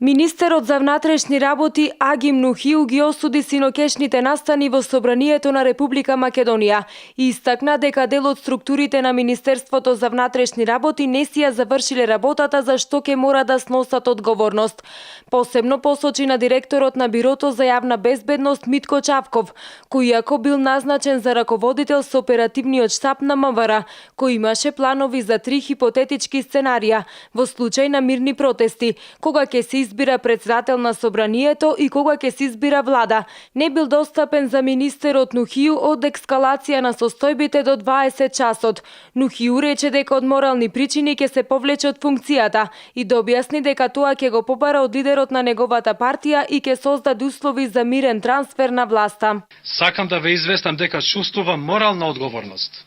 Министерот за внатрешни работи Агим Нухиу ги осуди синокешните настани во Собранието на Република Македонија и истакна дека дел од структурите на Министерството за внатрешни работи не си ја завршиле работата за што ќе мора да сносат одговорност. Посебно посочи на директорот на Бирото за јавна безбедност Митко Чавков, кој иако бил назначен за раководител со оперативниот штаб на МВР, кој имаше планови за 3 хипотетички сценарија во случај на мирни протести, кога ќе се избира председател на Собранието и кога ќе се избира влада, не бил достапен за министерот Нухиу од ескалација на состојбите до 20 часот. Нухиу рече дека од морални причини ќе се повлече од функцијата и да објасни дека тоа ќе го побара од лидерот на неговата партија и ќе создаде услови за мирен трансфер на власта. Сакам да ве известам дека чувствувам морална одговорност.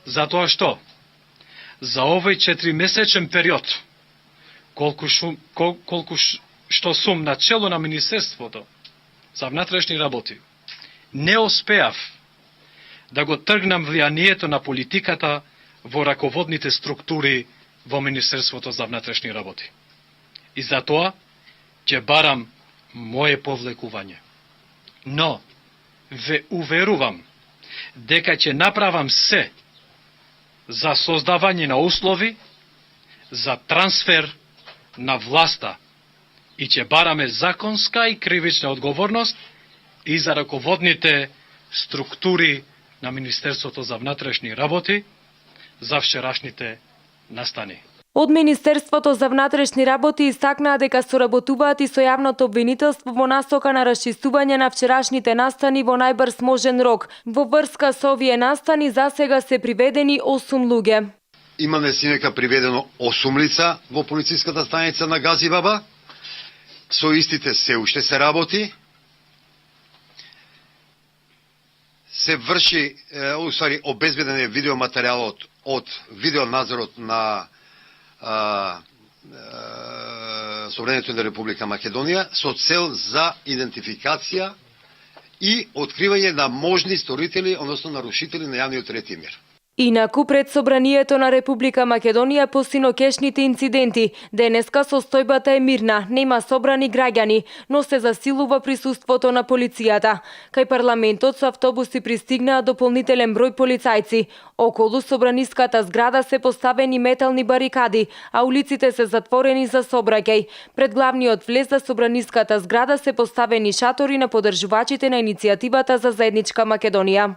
Затоа што за овој 4-месечен период колку што сум на чело на Министерството за внатрешни работи, не успеав да го тргнам влијанието на политиката во раководните структури во Министерството за внатрешни работи. И затоа ќе барам моје повлекување. Но ве уверувам дека ќе направам се за создавање на услови за трансфер на власта и ќе бараме законска и кривична одговорност и за раководните структури на Министерството за внатрешни работи за вчерашните настани. Од Министерството за внатрешни работи истакнаа дека соработуваат и со јавното обвинителство во насока на расчистување на вчерашните настани во најбрз можен рок. Во врска со овие настани засега се приведени 8 луѓе. Имаме синека приведено 8 лица во полициската станица на Газибаба. Со истите се уште се работи. Се врши, обезбеден е видеоматеријалот од видеонадзорот на Собранието на Република Македонија со цел за идентификација и откривање на можни сторители, односно нарушители на јавниот ред и мир. Инаку пред Собранието на Република Македонија по синокешните инциденти, денеска состојбата е мирна, нема собрани граѓани, но се засилува присуството на полицијата. Кај парламентот со автобуси пристигнаа дополнителен број полицајци. Околу собраниската зграда се поставени метални барикади, а улиците се затворени за сообраќај. Пред главниот влез за собраниската зграда се поставени шатори на поддржувачите на иницијативата за заедничка Македонија.